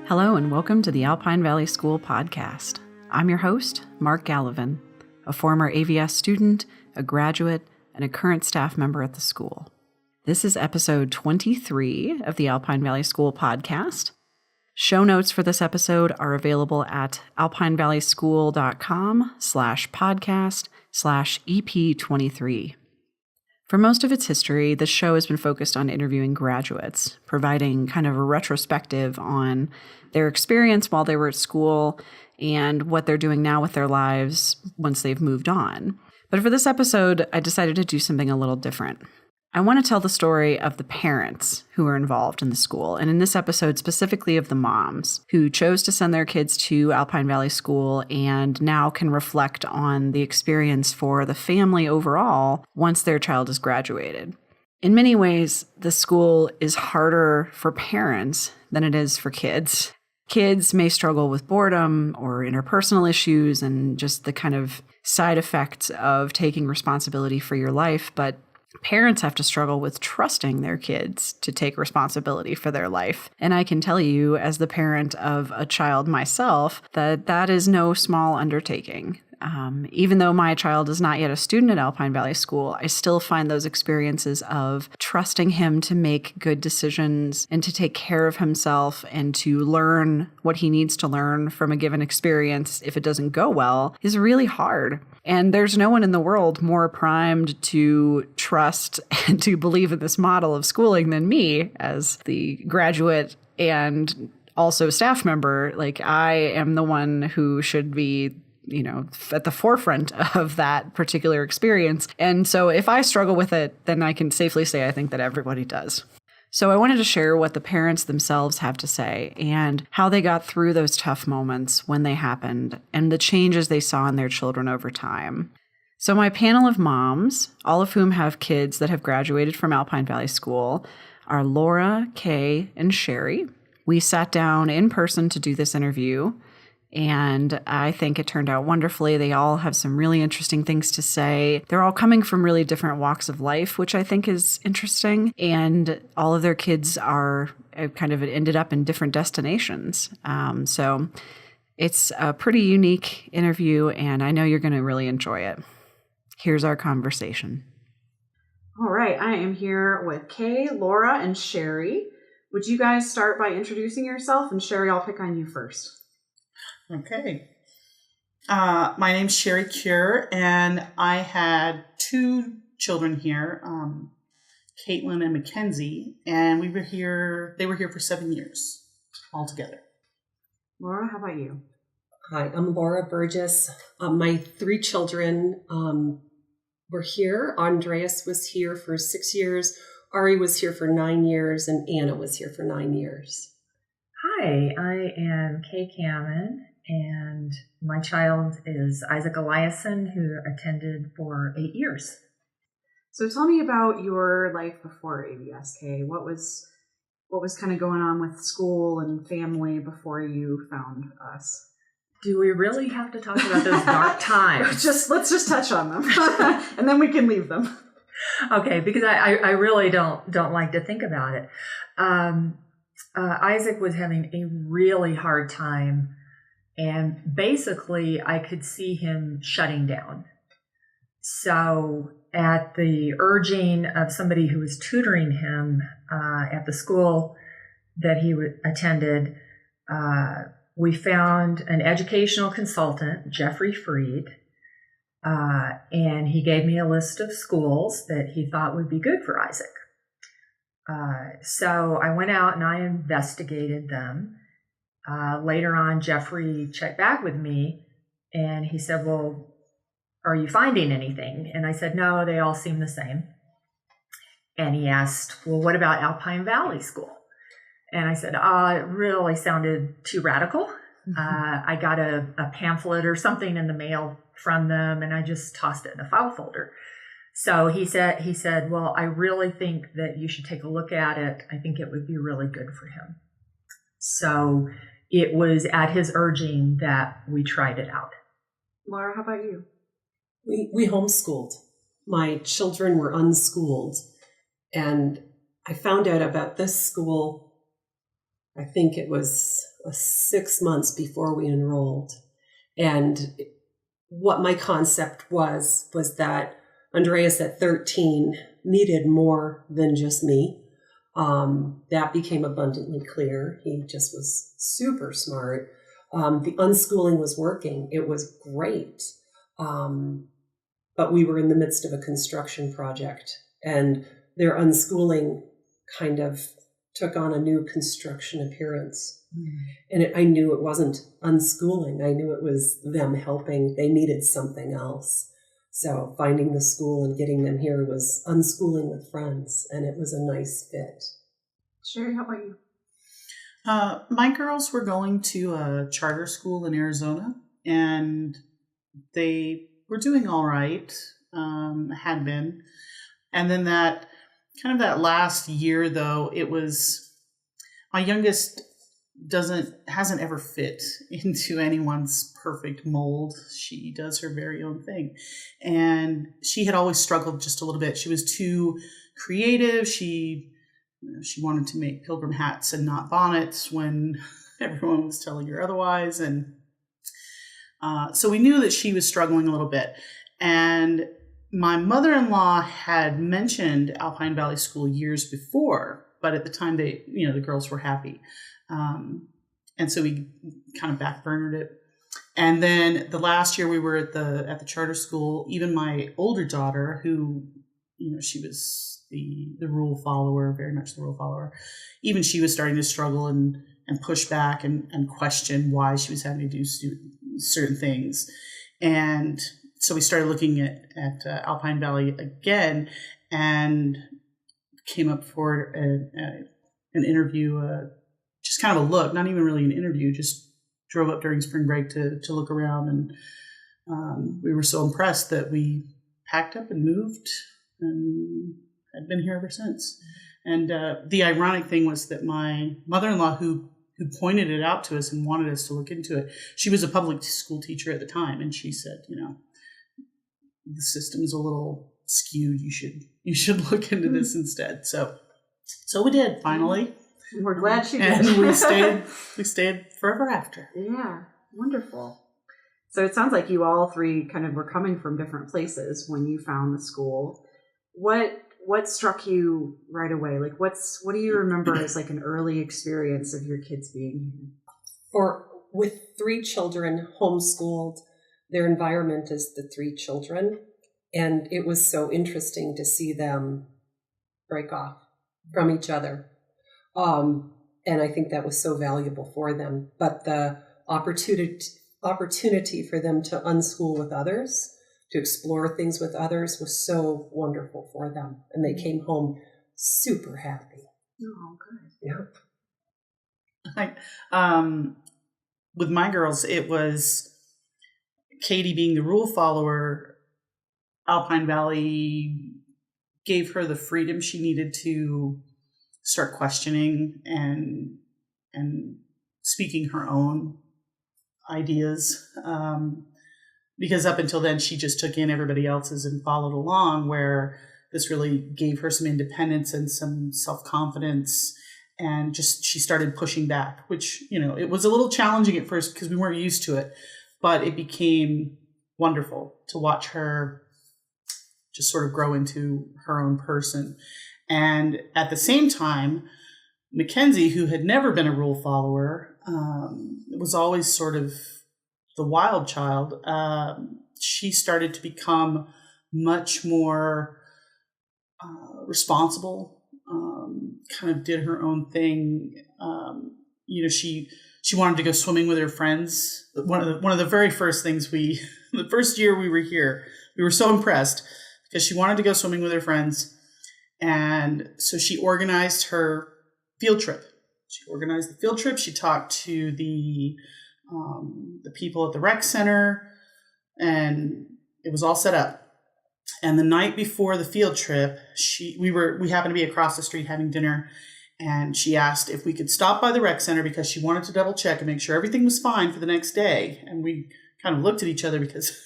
Hello and welcome to the Alpine Valley School podcast. I'm your host, Mark Gallivan, a former AVS student, a graduate, and a current staff member at the school. This is episode 23 of the Alpine Valley School podcast. Show notes for this episode are available at alpinevalleyschool.com/podcast/EP23. For most of its history, this show has been focused on interviewing graduates, providing kind of a retrospective on their experience while they were at school and what they're doing now with their lives once they've moved on. But for this episode, I decided to do something a little different. I want to tell the story of the parents who are involved in the school, and in this episode specifically of the moms who chose to send their kids to Alpine Valley School and now can reflect on the experience for the family overall once their child has graduated. In many ways, the school is harder for parents than it is for kids. Kids may struggle with boredom or interpersonal issues and just the kind of side effects of taking responsibility for your life, but parents have to struggle with trusting their kids to take responsibility for their life. And I can tell you, as the parent of a child myself, that is no small undertaking. Even though my child is not yet a student at Alpine Valley School, I still find those experiences of trusting him to make good decisions and to take care of himself and to learn what he needs to learn from a given experience if it doesn't go well is really hard. And there's no one in the world more primed to trust and to believe in this model of schooling than me as the graduate and also staff member. Like, I am the one who should be at the forefront of that particular experience. And so if I struggle with it, then I can safely say I think that everybody does. So I wanted to share what the parents themselves have to say and how they got through those tough moments when they happened and the changes they saw in their children over time. So my panel of moms, all of whom have kids that have graduated from Alpine Valley School, are Laura, Kay, and Sherry. We sat down in person to do this interview, and I think it turned out wonderfully. They all have some really interesting things to say. They're all coming from really different walks of life, which I think is interesting. And all of their kids are kind of ended up in different destinations. So it's a pretty unique interview, and I know you're going to really enjoy it. Here's our conversation. All right. I am here with Kay, Laura, and Sherry. Would you guys start by introducing yourself? And Sherry, I'll pick on you first. Okay. My name's Sherry Cure, and I had two children here, Caitlin and Mackenzie, and they were here for 7 years altogether. Laura, how about you? Hi, I'm Laura Burgess. My three children were here. Andreas was here for 6 years, Ari was here for 9 years, and Anna was here for 9 years. Hi, I am Kay Cameron, and my child is Isaac Eliason, who attended for 8 years. So tell me about your life before AVSK. What was kind of going on with school and family before you found us? Do we really have to talk about those dark times? Let's just touch on them, and then we can leave them. Okay, because I really don't like to think about it. Isaac was having a really hard time, and basically I could see him shutting down. So at the urging of somebody who was tutoring him at the school that he attended, we found an educational consultant, Jeffrey Freed, and he gave me a list of schools that he thought would be good for Isaac. So I went out and I investigated them. Later on, Jeffrey checked back with me and he said, well, are you finding anything? And I said, no, they all seem the same. And he asked, well, what about Alpine Valley School? And I said, it really sounded too radical. I got a pamphlet or something in the mail from them and I just tossed it in the file folder. So he said, well, I really think that you should take a look at it. I think it would be really good for him. So it was at his urging that we tried it out. Laura, how about you? We homeschooled. My children were unschooled, and I found out about this school I think it was 6 months before we enrolled. And what my concept was that Andreas at 13 needed more than just me. That became abundantly clear. He just was super smart. The unschooling was working. It was great. But we were in the midst of a construction project, and their unschooling kind of took on a new construction appearance. And I knew it wasn't unschooling. I knew it was them helping. They needed something else. So finding the school and getting them here was unschooling with friends, and it was a nice fit. Sherry, how about you? My girls were going to a charter school in Arizona, and they were doing all right, had been. And then that last year, though, it was, my youngest hasn't ever fit into anyone's perfect mold. She does her very own thing. And she had always struggled just a little bit. She was too creative. She wanted to make pilgrim hats and not bonnets when everyone was telling her otherwise. And so we knew that she was struggling a little bit. And my mother-in-law had mentioned Alpine Valley School years before, but at the time the girls were happy. And so we kind of backburnered it. And then the last year we were at the charter school, even my older daughter, who, she was the rule follower, very much the rule follower, even she was starting to struggle and push back and question why she was having to do certain things. And so we started looking at Alpine Valley again, and came up for an interview, just kind of a look, not even really an interview, just drove up during spring break to look around. And we were so impressed that we packed up and moved, and had been here ever since. And the ironic thing was that my mother-in-law, who pointed it out to us and wanted us to look into it, she was a public school teacher at the time, and she said, the system is a little skewed. You should look into this instead. So we did finally. We're glad she did. And we stayed forever after. Yeah, wonderful. So it sounds like you all three kind of were coming from different places when you found the school. What struck you right away? Like, what do you remember as like an early experience of your kids being here? With 3 children homeschooled, their environment is the 3 children. And it was so interesting to see them break off from each other. And I think that was so valuable for them. But the opportunity for them to unschool with others, to explore things with others, was so wonderful for them. And they came home super happy. Oh, good. Yep. With my girls, it was Katie being the rule follower. Alpine Valley gave her the freedom she needed to start questioning and speaking her own ideas. Because up until then, she just took in everybody else's and followed along, where this really gave her some independence and some self-confidence. And just, she started pushing back, which, it was a little challenging at first because we weren't used to it, but it became wonderful to watch her just sort of grow into her own person. And at the same time, Mackenzie, who had never been a rule follower, was always sort of the wild child. She started to become much more responsible, kind of did her own thing. She wanted to go swimming with her friends. One of the very first things the first year we were here, we were so impressed because she wanted to go swimming with her friends. And so she organized her field trip. She talked to the people at the rec center, and it was all set up. And the night before the field trip, we happened to be across the street having dinner, and she asked if we could stop by the rec center because she wanted to double check and make sure everything was fine for the next day. And we kind of looked at each other because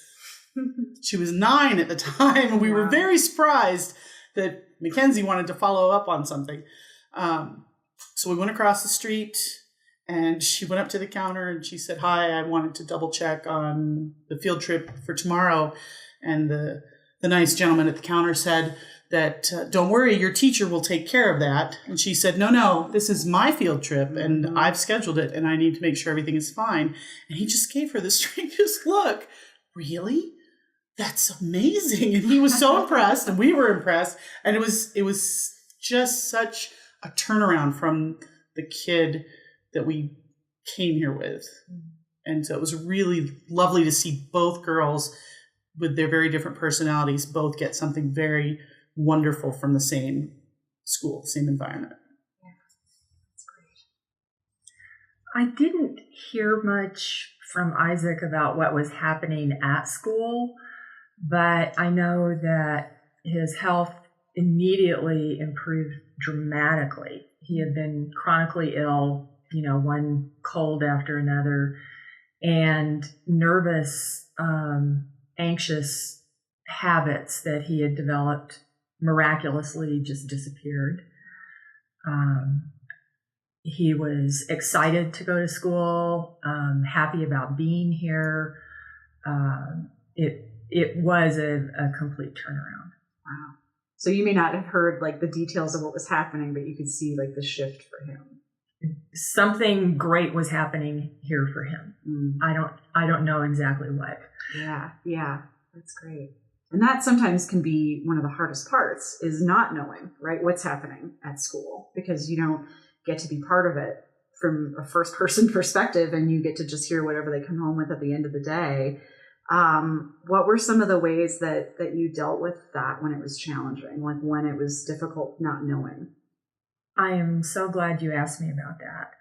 she was 9 at the time, and we were very surprised that Mackenzie wanted to follow up on something. So we went across the street And she went up to the counter and she said, "Hi, I wanted to double check on the field trip for tomorrow." And the nice gentleman at the counter said that, "Don't worry, your teacher will take care of that." And she said, "No, this is my field trip and I've scheduled it and I need to make sure everything is fine." And he just gave her the strangest look. "Really? That's amazing." And he was so impressed and we were impressed. And it was just such a turnaround from the kid that we came here with. And so it was really lovely to see both girls with their very different personalities both get something very wonderful from the same school, same environment. Yeah, that's great. I didn't hear much from Isaac about what was happening at school, but I know that his health immediately improved dramatically. He had been chronically ill, one cold after another, and nervous, anxious habits that he had developed miraculously just disappeared. He was excited to go to school, happy about being here. It was a complete turnaround. Wow. So you may not have heard like the details of what was happening, but you could see like the shift for him. Something great was happening here for him. I don't know exactly what. Yeah, that's great. And that sometimes can be one of the hardest parts, is not knowing, right, what's happening at school, because you don't get to be part of it from a first person perspective, and you get to just hear whatever they come home with at the end of the day. What were some of the ways that you dealt with that when it was challenging, like when it was difficult not knowing? I am so glad you asked me about that.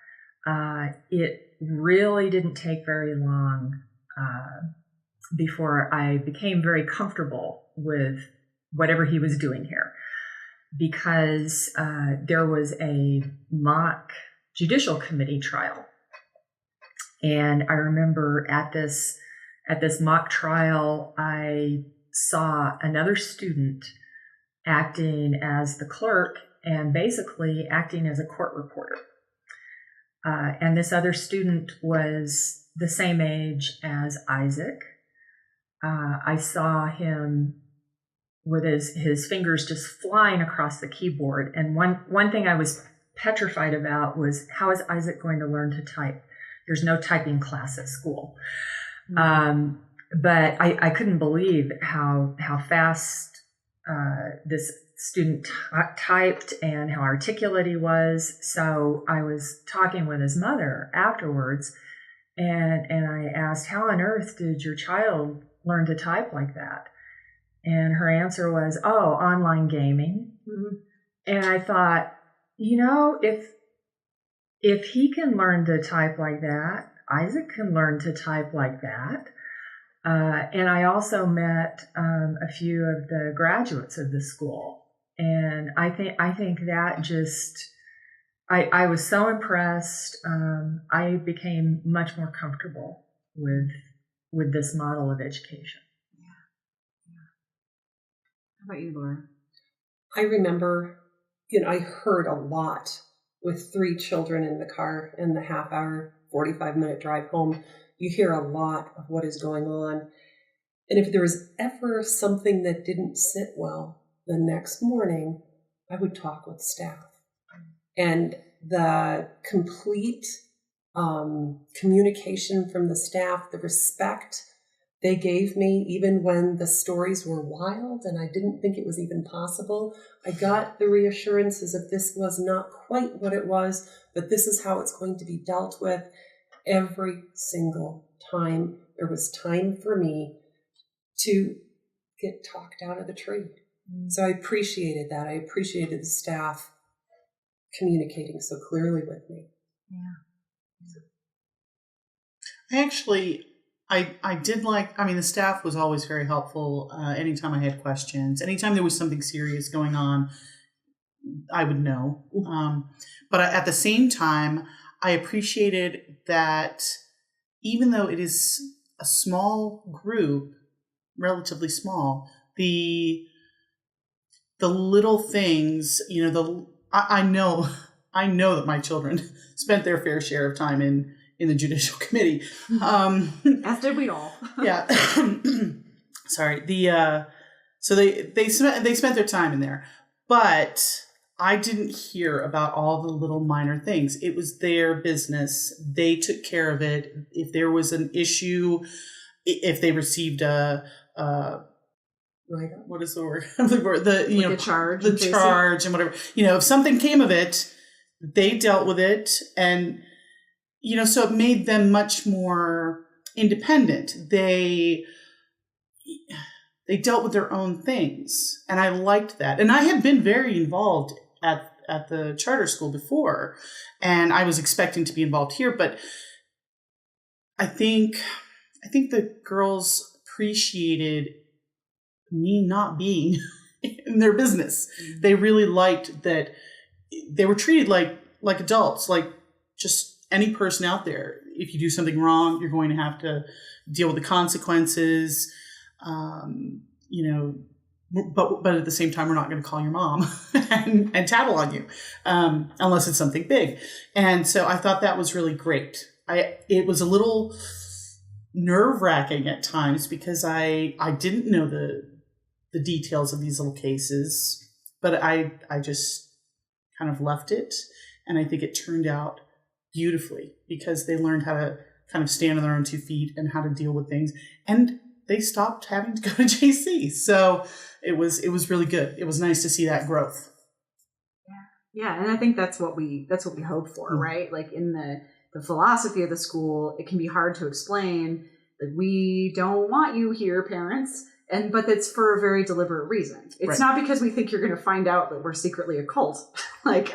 It really didn't take very long before I became very comfortable with whatever he was doing here, because there was a mock judicial committee trial. And I remember at this mock trial, I saw another student acting as the clerk and basically acting as a court reporter. And this other student was the same age as Isaac. I saw him with his fingers just flying across the keyboard. And one thing I was petrified about was, how is Isaac going to learn to type? There's no typing class at school. But I couldn't believe how fast this student typed and how articulate he was. So I was talking with his mother afterwards, and I asked, how on earth did your child learn to type like that? And her answer was, "Oh, online gaming." Mm-hmm. And I thought, if he can learn to type like that, Isaac can learn to type like that. And I also met a few of the graduates of the school, and I think that just I was so impressed. I became much more comfortable with this model of education. Yeah. How about you, Laura? I remember, I heard a lot with 3 children in the car in the half hour, 45-minute drive home. You hear a lot of what is going on. And if there was ever something that didn't sit well, the next morning, I would talk with staff. And the complete communication from the staff, the respect they gave me, even when the stories were wild and I didn't think it was even possible, I got the reassurances of this was not quite what it was, but this is how it's going to be dealt with. Every single time there was time for me to get talked out of the tree. So I appreciated that. I appreciated the staff communicating so clearly with me. I did the staff was always very helpful. Anytime I had questions, anytime there was something serious going on, I would know. But at the same time, I appreciated that even though it is a small group, relatively small, the little things, I know I know that my children spent their fair share of time in the judicial committee. As did we all. Yeah. Sorry. So they spent their time in there, but I didn't hear about all the little minor things. It was their business. They took care of it. If there was an issue, if they received what is the word? The charge, the charge and whatever. If something came of it, they dealt with it, and so it made them much more independent. They dealt with their own things, and I liked that. And I had been very involved at the charter school before, and I was expecting to be involved here, but I think the girls appreciated me not being in their business. They really liked that they were treated like adults, like just any person out there. If you do something wrong, you're going to have to deal with the consequences. But at the same time, we're not going to call your mom and tattle on you, unless it's something big. And so I thought that was really great. It was a little nerve-wracking at times because I didn't know the details of these little cases, but I just kind of left it. And I think it turned out beautifully because they learned how to kind of stand on their own 2 feet and how to deal with things. And they stopped having to go to JC. So it was really good. It was nice to see that growth. Yeah. And I think that's what we hope for, right? Like in the philosophy of the school, it can be hard to explain that we don't want you here, parents. But that's for a very deliberate reason. It's not because we think you're going to find out that we're secretly a cult,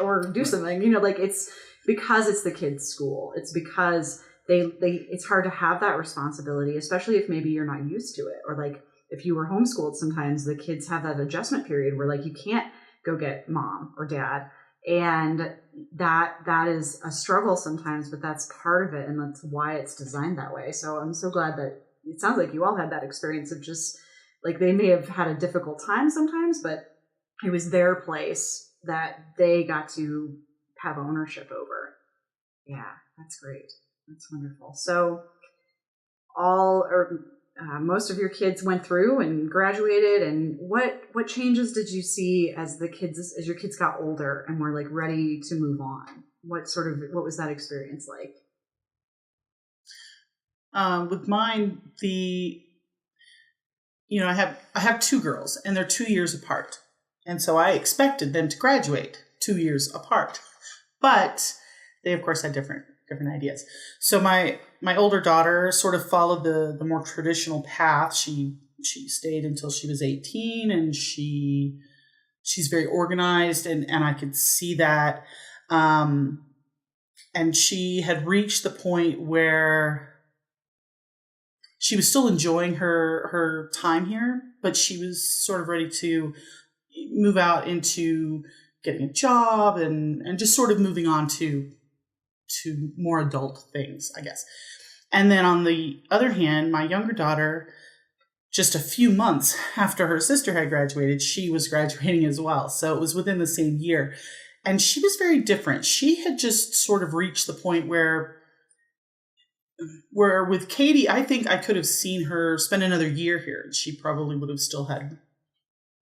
or do something, it's because it's the kids' school. It's because it's hard to have that responsibility, especially if maybe you're not used to it. Or if you were homeschooled, sometimes the kids have that adjustment period where you can't go get mom or dad. And that is a struggle sometimes, but that's part of it. And that's why it's designed that way. So I'm so glad that it sounds like you all had that experience of just they may have had a difficult time sometimes, but it was their place that they got to have ownership over. Yeah, that's great. That's wonderful. So most of your kids went through and graduated, and what changes did you see as your kids got older and were ready to move on? What was that experience like? With mine, I have 2 girls, and they're 2 years apart. And so I expected them to graduate 2 years apart. But they, of course, had different ideas. So my older daughter sort of followed the more traditional path. She stayed until she was 18, and she's very organized, and I could see that. And she had reached the point where she was still enjoying her time here, but she was sort of ready to move out into getting a job and just sort of moving on to more adult things, I guess. And then on the other hand, my younger daughter, just a few months after her sister had graduated, she was graduating as well. So it was within the same year. And she was very different. She had just sort of reached the point where with Katie, I think I could have seen her spend another year here, and she probably would have still had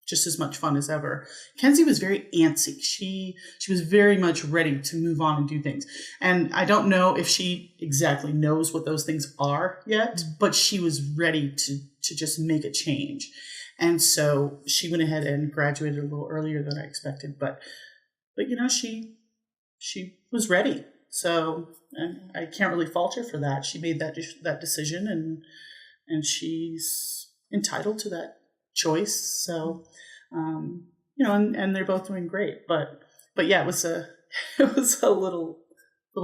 just as much fun as ever. Kenzie was very antsy. She was very much ready to move on and do things. And I don't know if she exactly knows what those things are yet, but she was ready to just make a change. And so she went ahead and graduated a little earlier than I expected, but she was ready. So I can't really fault her for that. She made that decision, and she's entitled to that choice. So, and they're both doing great. But yeah, it was a little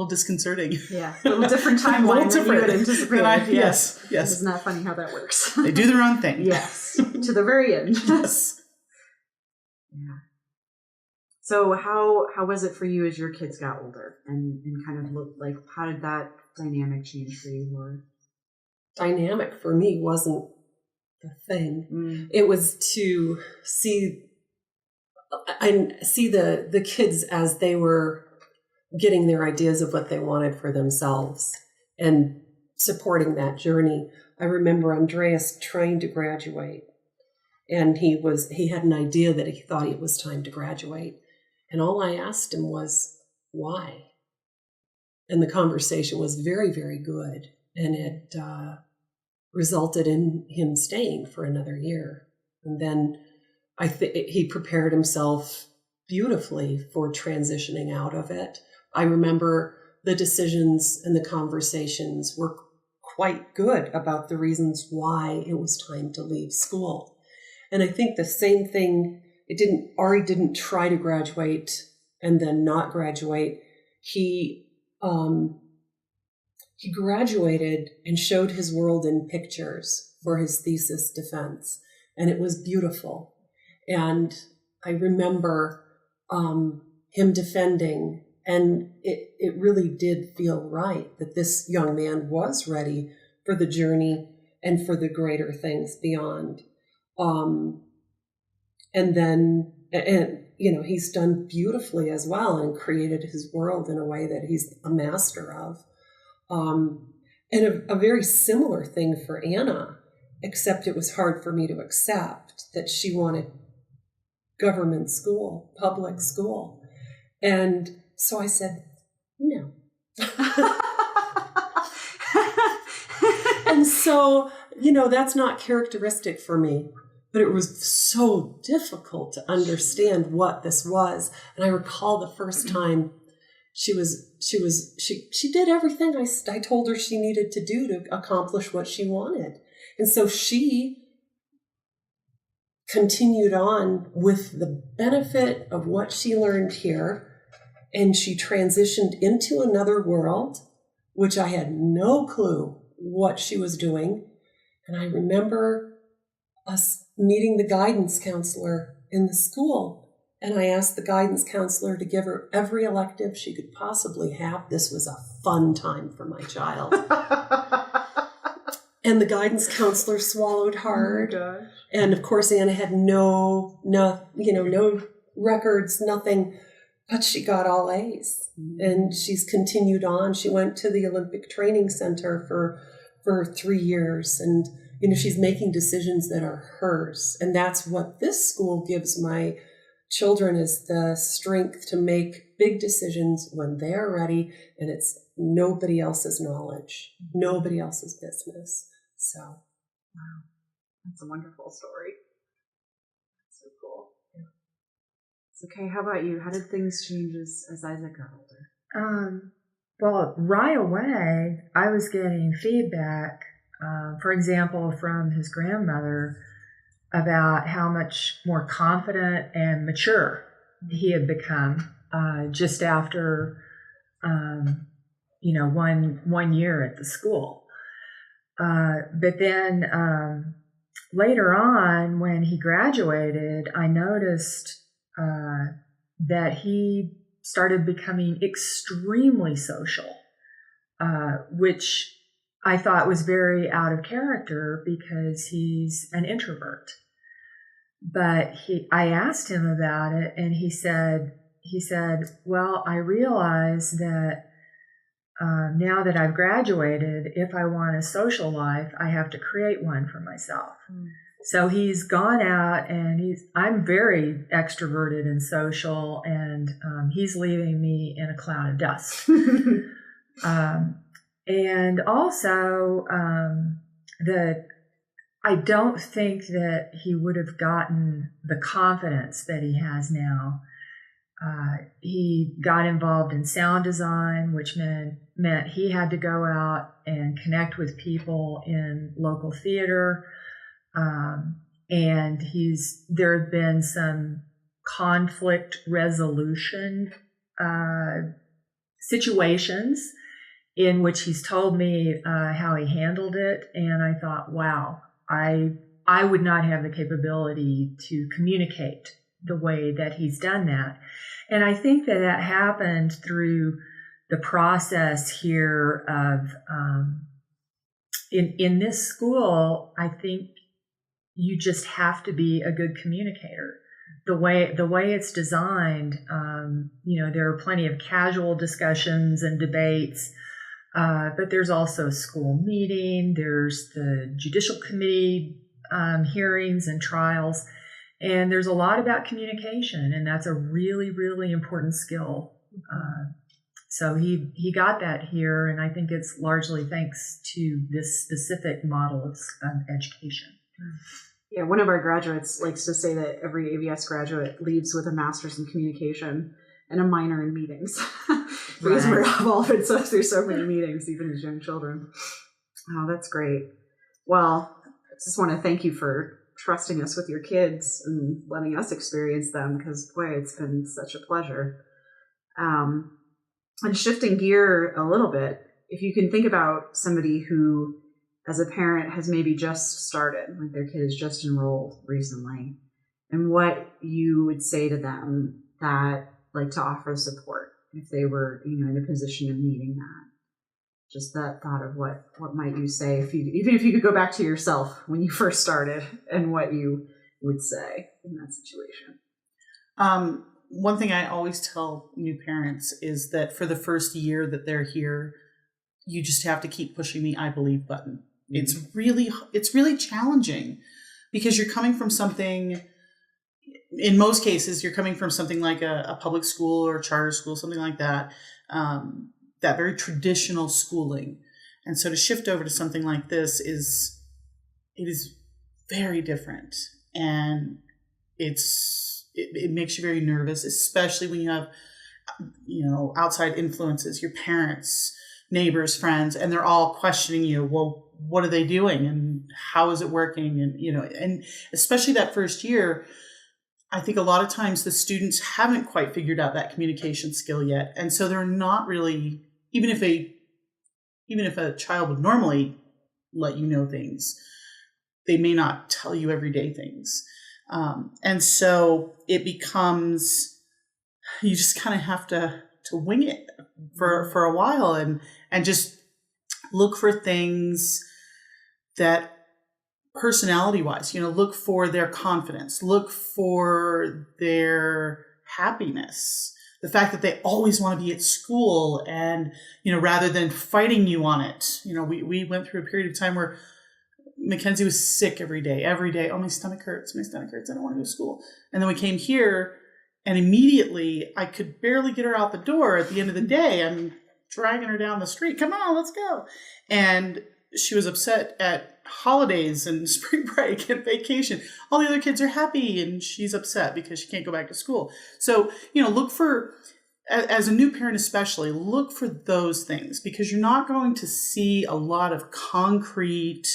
disconcerting. Yeah, a little different timeline than you had anticipated. Yes. Isn't that funny how that works? They do their own thing. Yes, to the very end. Yes. Yeah. So how was it for you as your kids got older and kind of looked how did that dynamic change for you, Laura? Dynamic for me wasn't the thing. It was to see the kids as they were getting their ideas of what they wanted for themselves and supporting that journey. I remember Andreas trying to graduate, and he had an idea that he thought it was time to graduate. And all I asked him was, why? And the conversation was very, very good. And it resulted in him staying for another year. And then he prepared himself beautifully for transitioning out of it. I remember the decisions and the conversations were quite good about the reasons why it was time to leave school. And I think the same thing, Ari didn't try to graduate and then not graduate. He graduated and showed his world in pictures for his thesis defense. And it was beautiful. And I remember him defending, and it really did feel right that this young man was ready for the journey and for the greater things beyond. And he's done beautifully as well and created his world in a way that he's a master of. And a very similar thing for Anna, except it was hard for me to accept that she wanted government school, public school. And so I said, no. And so, that's not characteristic for me, but it was so difficult to understand what this was. And I recall the first time she did everything I told her she needed to do to accomplish what she wanted. And so she continued on with the benefit of what she learned here, and she transitioned into another world, which I had no clue what she was doing. And I remember us meeting the guidance counselor in the school, and I asked the guidance counselor to give her every elective she could possibly have. This was a fun time for my child. And the guidance counselor swallowed hard. Oh my gosh. And of course, Anna had no records, nothing, but she got all A's. Mm-hmm. And she's continued on. She went to the Olympic Training Center for 3 years. And, she's making decisions that are hers. And that's what this school gives my children, is the strength to make big decisions when they're ready. And it's nobody else's knowledge, nobody else's business. So, wow, that's a wonderful story. That's so cool. Yeah. It's okay. How about you? How did things change as Isaac got older? Well, right away, I was getting feedback, for example, from his grandmother about how much more confident and mature he had become just after, one year at the school. But then later on, when he graduated, I noticed that he started becoming extremely social, which I thought was very out of character because he's an introvert. But I asked him about it, and he said, well, I realize that now that I've graduated, if I want a social life, I have to create one for myself. Mm. So he's gone out, and I'm very extroverted and social, and he's leaving me in a cloud of dust. And also I don't think that he would have gotten the confidence that he has now. He got involved in sound design, which meant he had to go out and connect with people in local theater. And there have been some conflict resolution situations in which he's told me how he handled it. And I thought, wow, I would not have the capability to communicate the way that he's done that. And I think that happened through the process here of, in this school, I think you just have to be a good communicator. the way it's designed, there are plenty of casual discussions and debates, but there's also school meeting, there's the judicial committee hearings and trials, and there's a lot about communication, and that's a really, really important skill. So he got that here, and I think it's largely thanks to this specific model of education. Yeah, one of our graduates likes to say that every AVS graduate leaves with a master's in communication and a minor in meetings because we're involved so there's so many meetings, even as young children. Oh, that's great. Well, I just want to thank you for trusting us with your kids and letting us experience them, because boy, it's been such a pleasure. And shifting gear a little bit, if you can think about somebody who, as a parent, has maybe just started, like their kid is just enrolled recently, and what you would say to them that, like, to offer support if they were, in a position of needing that. Just that thought of what might you say, even if you could go back to yourself when you first started, and what you would say in that situation. One thing I always tell new parents is that for the first year that they're here, you just have to keep pushing the I believe button. Mm-hmm. It's really challenging, because you're coming from something, in most cases, you're coming from something like a public school or a charter school, something like that, that very traditional schooling. And so to shift over to something like this is very different. And it makes you very nervous, especially when you have, outside influences, your parents, neighbors, friends, and they're all questioning you. Well, what are they doing, and how is it working? And, and especially that first year, I think a lot of times the students haven't quite figured out that communication skill yet. And so they're not really, even if a child would normally let you know things, they may not tell you everyday things. And so it becomes, you just kind of have to wing it for a while, and just look for things that, personality wise, look for their confidence, look for their happiness, the fact that they always want to be at school, and, rather than fighting you on it. We went through a period of time where Mackenzie was sick every day. Oh, my stomach hurts. I don't want to go to school. And then we came here, and immediately I could barely get her out the door. At the end of the day, I'm dragging her down the street. Come on, let's go. And she was upset at holidays and spring break and vacation. All the other kids are happy, and she's upset because she can't go back to school. So, look for, as a new parent especially, look for those things, because you're not going to see a lot of concrete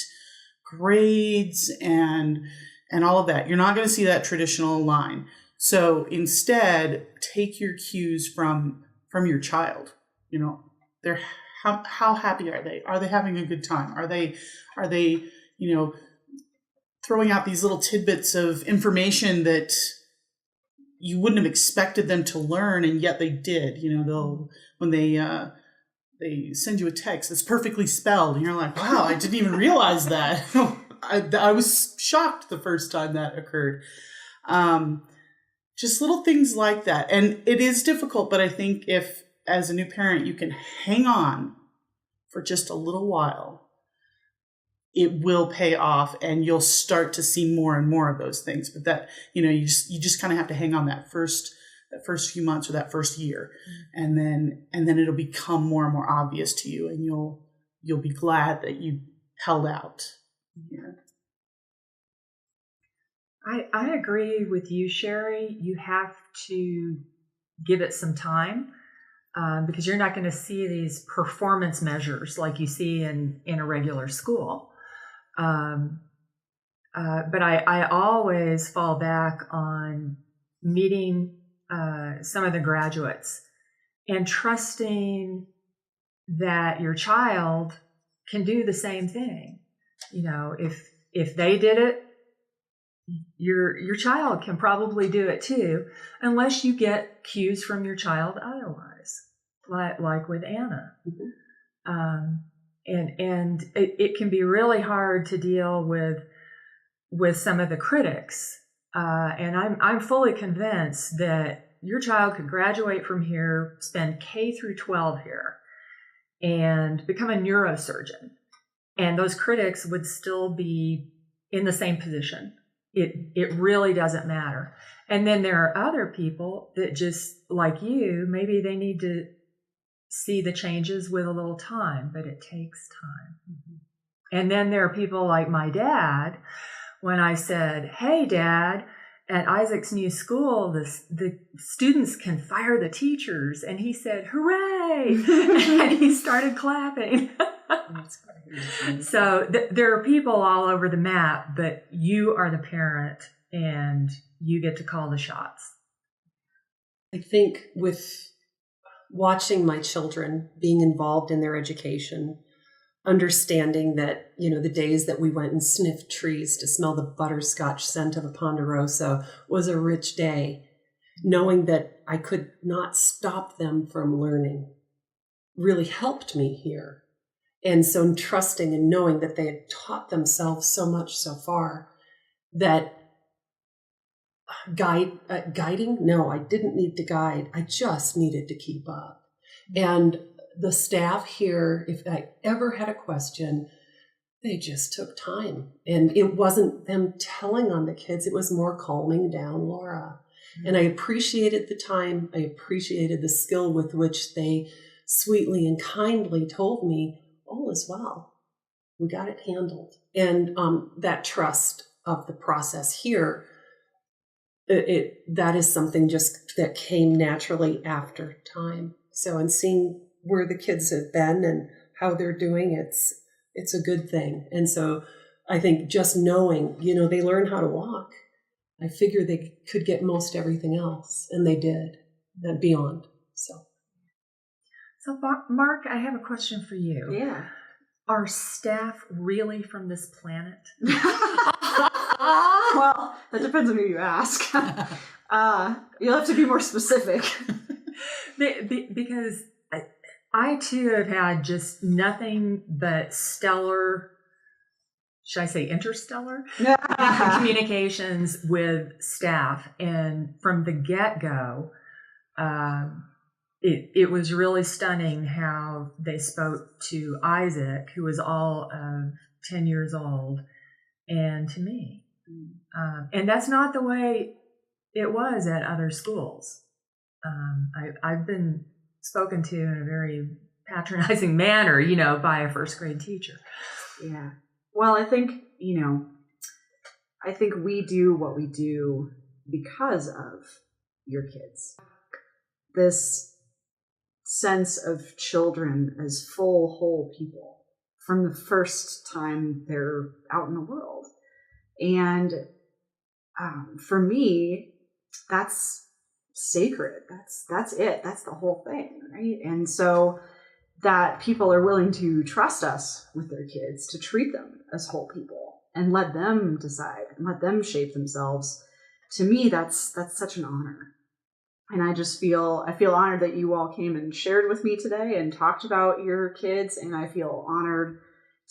grades and all of that. You're not going to see that traditional line. So instead, take your cues from your child. They're how happy are they? Are they having a good time? Are they throwing out these little tidbits of information that you wouldn't have expected them to learn, and yet they did. When they send you a text that's perfectly spelled, and you're like, wow, I didn't even realize that. I was shocked the first time that occurred. Just little things like that. And it is difficult, but I think if, as a new parent, you can hang on for just a little while, it will pay off, and you'll start to see more and more of those things. But that, you just kind of have to hang on that first few months or that first year, and then it'll become more and more obvious to you, and you'll be glad that you held out. Yeah. I agree with you, Sherry. You have to give it some time, because you're not going to see these performance measures like you see in a regular school. But I always fall back on meeting some of the graduates and trusting that your child can do the same thing. If they did it, your child can probably do it too, unless you get cues from your child otherwise, like with Anna. Mm-hmm. And it can be really hard to deal with some of the critics And I'm fully convinced that your child could graduate from here, spend K through 12 here, and become a neurosurgeon. And those critics would still be in the same position. It really doesn't matter. And then there are other people that just, like you, maybe they need to see the changes with a little time, but it takes time. Mm-hmm. And then there are people like my dad. When I said, hey, Dad, at Isaac's new school, the students can fire the teachers. And he said, hooray! And he started clapping. That's great. So there are people all over the map, but you are the parent and you get to call the shots. I think with watching my children being involved in their education, understanding that, the days that we went and sniffed trees to smell the butterscotch scent of a ponderosa was a rich day, knowing that I could not stop them from learning really helped me here. And so trusting and knowing that they had taught themselves so much so far that guiding, no, I didn't need to guide. I just needed to keep up. And the staff here, if I ever had a question, they just took time. And it wasn't them telling on the kids. It was more calming down Laura. Mm-hmm. And I appreciated the time. I appreciated the skill with which they sweetly and kindly told me, all is well. We got it handled. And that trust of the process here, that is something just that came naturally after time. So in seeing where the kids have been and how they're doing, it's a good thing. And so I think just knowing, they learn how to walk. I figure they could get most everything else, and they did, and beyond. So Mark, I have a question for you. Yeah. Are staff really from this planet? Well, that depends on who you ask. You'll have to be more specific. Because I too have had just nothing but stellar, should I say interstellar, communications with staff. And from the get-go, it was really stunning how they spoke to Isaac, who was all of 10 years old, and to me. And that's not the way it was at other schools. I've been spoken to in a very patronizing manner, by a first grade teacher. Yeah. Well, I think we do what we do because of your kids. This sense of children as full, whole people from the first time they're out in the world. And for me, that's sacred. That's it. That's the whole thing, right? And so that people are willing to trust us with their kids, to treat them as whole people and let them decide and let them shape themselves. To me, that's such an honor. And I feel honored that you all came and shared with me today and talked about your kids. And I feel honored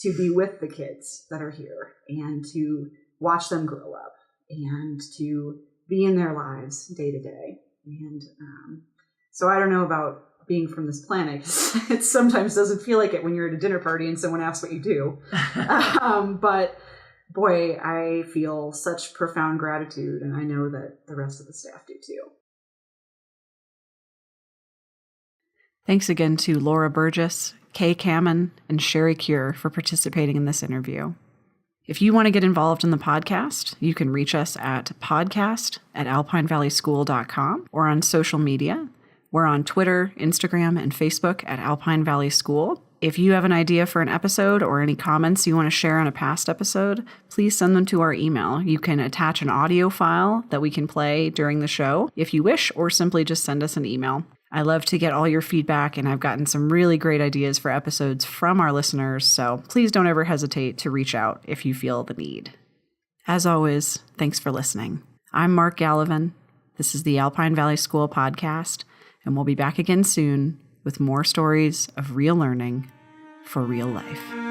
to be with the kids that are here and to watch them grow up and to be in their lives day to day. And so I don't know about being from this planet. It sometimes doesn't feel like it when you're at a dinner party and someone asks what you do. But boy, I feel such profound gratitude, and I know that the rest of the staff do too. Thanks again to Laura Burgess, Kay Kamen, and Sherry Cure for participating in this interview. If you want to get involved in the podcast, you can reach us at podcast@alpinevalley.school.com or on social media. We're on Twitter, Instagram, and Facebook at Alpine Valley School. If you have an idea for an episode or any comments you want to share on a past episode, please send them to our email. You can attach an audio file that we can play during the show if you wish, or simply just send us an email. I love to get all your feedback, and I've gotten some really great ideas for episodes from our listeners, so please don't ever hesitate to reach out if you feel the need. As always, thanks for listening. I'm Mark Gallivan. This is the Alpine Valley School podcast, and we'll be back again soon with more stories of real learning for real life.